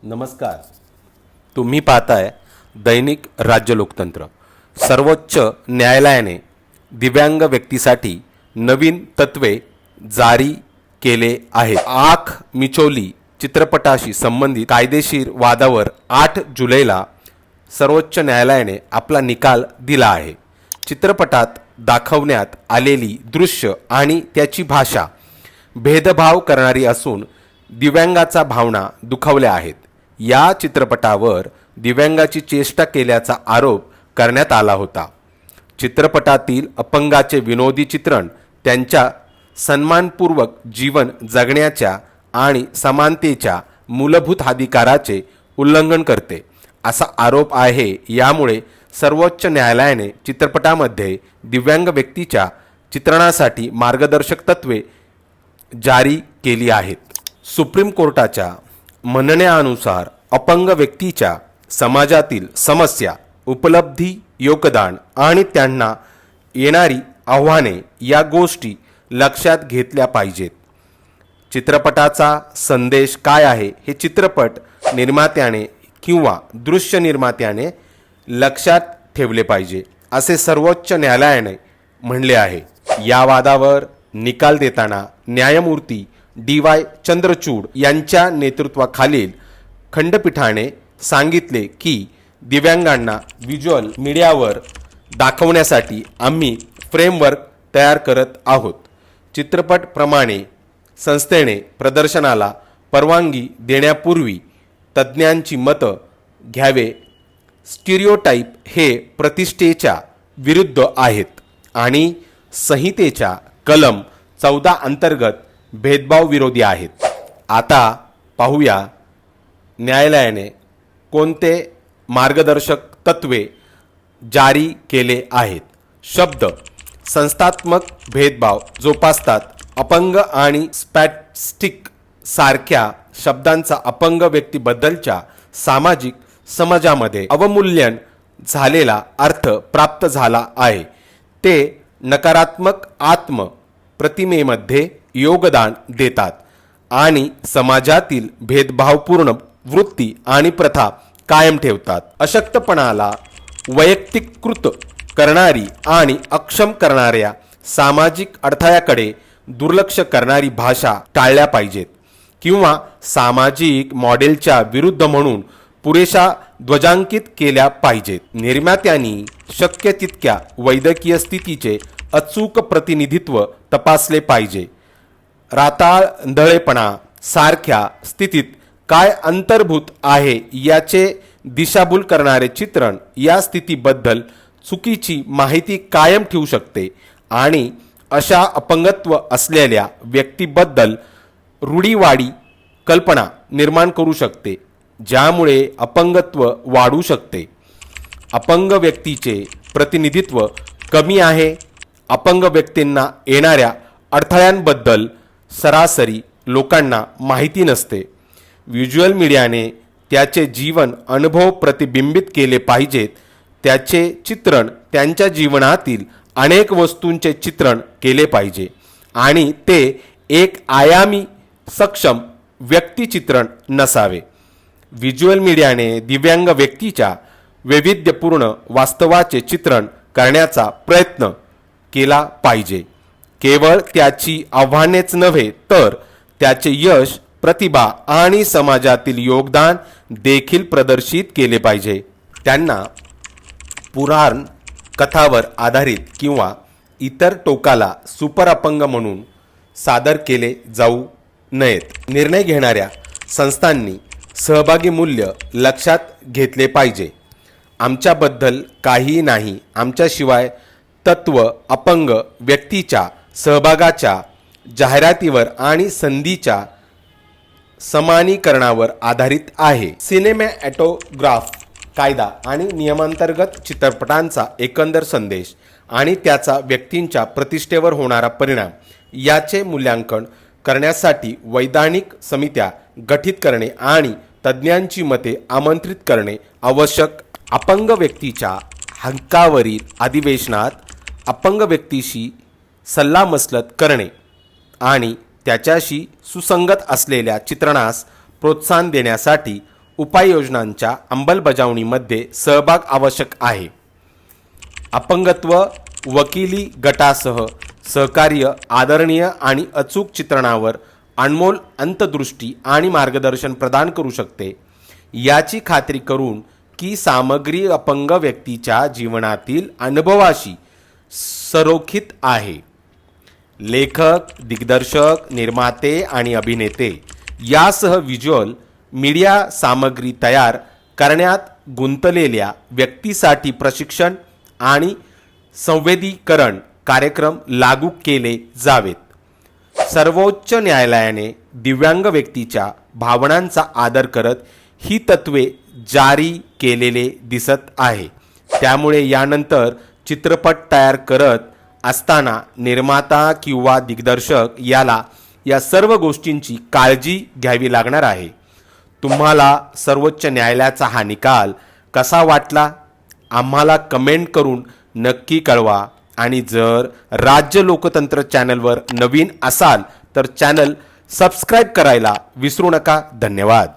नमस्कार. तुम्ही पाहताय दैनिक राज्य लोकतंत्र. सर्वोच्च न्यायालयाने दिव्यांग व्यक्तीसाठी नवीन तत्त्वे जारी केले आहेत. आँख मिचोली चित्रपटाशी संबंधित कायदेशीर वादावर 8 जुलैला सर्वोच्च न्यायालयाने आपला निकाल दिला आहे. चित्रपटात दाखवण्यात आलेली दृश्य आणि त्याची भाषा भेदभाव करणारी असून दिव्यांगाचा भावना दुखावल्या आहेत. या चित्रपटावर दिव्यांगाची चेष्टा केल्याचा आरोप करण्यात आला होता. चित्रपटातील अपंगाचे विनोदी चित्रण त्यांच्या सन्मानपूर्वक जीवन जगण्याच्या आणि समानतेच्या मूलभूत अधिकाराचे उल्लंघन करते असा आरोप आहे. यामुळे सर्वोच्च न्यायालयाने चित्रपटामध्ये दिव्यांग व्यक्तीच्या चित्रणासाठी मार्गदर्शक तत्त्वे जारी केली आहेत. सुप्रीम कोर्टाच्या म्हणण्यानुसार अपंग व्यक्तीच्या समाजातील समस्या, उपलब्धी, योगदान आणि त्यांना येणारी आव्हाने या गोष्टी लक्षात घेतल्या पाहिजेत. चित्रपटाचा संदेश काय आहे हे चित्रपट निर्मात्याने किंवा दृश्य निर्मात्याने लक्षात ठेवले पाहिजे असे सर्वोच्च न्यायालयाने म्हणले आहे. या वादावर निकाल देताना न्यायमूर्ती DY चंद्रचूड यांच्या नेतृत्वाखालील खंडपीठाने सांगितले की दिव्यांगांना व्हिज्युअल मीडियावर दाखवण्यासाठी आम्ही फ्रेमवर्क तयार करत आहोत. चित्रपटप्रमाणे संस्थेने प्रदर्शनाला परवानगी देण्यापूर्वी तज्ज्ञांची मतं घ्यावे. स्टिरियोटाइप हे प्रतिष्ठेच्या विरुद्ध आहेत आणि संहितेच्या कलम 14 अंतर्गत भेदभाव विरोधी आहेत. आता पाहूया न्यायालयाने कोणते मार्गदर्शक तत्त्वे जारी केले आहेत. शब्द संस्थात्मक भेदभाव जोपासतात. अपंग आणि स्पॅस्टिक सारख्या शब्दांचा अपंग व्यक्तीबद्दलच्या सामाजिक समाजामध्ये अवमूल्यन झालेला अर्थ प्राप्त झाला आहे. ते नकारात्मक आत्म प्रतिमेमध्ये योगदान देतात आणि समाजातील भेदभावपूर्ण वृत्ती आणि प्रथा कायम ठेवतात. अशक्तपणाला वैयक्तिकृत करणारी आणि अक्षम करणाऱ्या सामाजिक अडथळ्याकडे दुर्लक्ष करणारी भाषा टाळल्या पाहिजेत किंवा सामाजिक मॉडेलच्या विरुद्ध म्हणून पुरेशा ध्वजांकित केल्या पाहिजेत. निर्मात्यांनी शक्य तितक्या वैद्यकीय स्थितीचे अचूक प्रतिनिधित्व तपासले पाहिजे. रातांधळेपणा सारख्या स्थितीत काय अंतर्भूत आहे याचे दिशाभूल करणारे चित्रण या स्थितीबद्दल चुकीची माहिती कायम ठेवू शकते आणि अशा अपंगत्व असलेल्या व्यक्तीबद्दल रूढीवादी कल्पना निर्माण करू शकते ज्यामुळे अपंगत्व वाढू शकते. अपंग व्यक्तीचे प्रतिनिधित्व कमी आहे. अपंग व्यक्तींना येणाऱ्या अडथळ्यांबद्दल सरासरी लोकांना माहिती नसते. व्हिज्युअल मीडियाने त्याचे जीवन अनुभव प्रतिबिंबित केले पाहिजेत. त्याचे चित्रण त्यांच्या जीवनातील अनेक वस्तूंचे चित्रण केले पाहिजे आणि ते एक आयामी सक्षम व्यक्तिचित्रण नसावे. व्हिज्युअल मीडियाने दिव्यांग व्यक्तीच्या वैविध्यपूर्ण वास्तवाचे चित्रण करण्याचा प्रयत्न केला पाहिजे. केवळ त्याची आव्हानेच नव्हे तर त्याचे यश, प्रतिभा आणि समाजातील योगदान देखील प्रदर्शित केले पाहिजे. त्यांना पुराण कथावर आधारित किंवा इतर टोकाला सुपर अपंग म्हणून सादर केले जाऊ नयेत. निर्णय घेणाऱ्या संस्थांनी सहभागी मूल्य लक्षात घेतले पाहिजे. आमच्याबद्दल काहीही नाही, आमच्याशिवाय तत्त्व अपंग व्यक्तीच्या सहभागाच्या जाहिरातीवर आणि संधीच्या समानीकरणावर आधारित आहे. सिनेमॅटोग्राफ कायदा आणि नियमांतर्गत चित्रपटांचा एकंदर संदेश आणि त्याचा व्यक्तींच्या प्रतिष्ठेवर होणारा परिणाम याचे मूल्यांकन करण्यासाठी वैधानिक समित्या गठीत करणे आणि तज्ज्ञांची मते आमंत्रित करणे आवश्यक. अपंग व्यक्तीच्या हक्कावरील अधिवेशनात अपंग व्यक्तीशी सल्लामसलत करणे आणि त्याच्याशी सुसंगत असलेल्या चित्रणास प्रोत्साहन देण्यासाठी उपाययोजनांच्या अंमलबजावणीमध्ये सहभाग आवश्यक आहे. अपंगत्व वकिली गटासह सहकार्य आदरणीय आणि अचूक चित्रणावर अनमोल अंतर्दृष्टी आणि मार्गदर्शन प्रदान करू शकते, याची खात्री करून की सामग्री अपंग व्यक्तीच्या जीवनातील अनुभवाशी सरोखित आहे. लेखक, दिग्दर्शक, निर्माते आणि अभिनेते यासह व्हिज्युअल मीडिया सामग्री तयार करण्यात गुंतलेल्या व्यक्तीसाठी प्रशिक्षण आणि संवेदीकरण कार्यक्रम लागू केले जावेत. सर्वोच्च न्यायालयाने दिव्यांग व्यक्तीच्या भावनांचा आदर करत ही तत्त्वे जारी केलेले दिसत आहे. त्यामुळे यानंतर चित्रपट तयार करत असताना निर्माता किंवा दिग्दर्शक याला या सर्व गोष्टींची काळजी घ्यावी लागणार आहे. तुम्हाला सर्वोच्च न्यायालयाचा हा निकाल कसा वाटला? आम्हाला कमेंट करून नक्की कळवा. आणि जर राज्य लोकतंत्र चॅनलवर नवीन असाल तर चॅनल सबस्क्राईब करायला विसरू नका. धन्यवाद.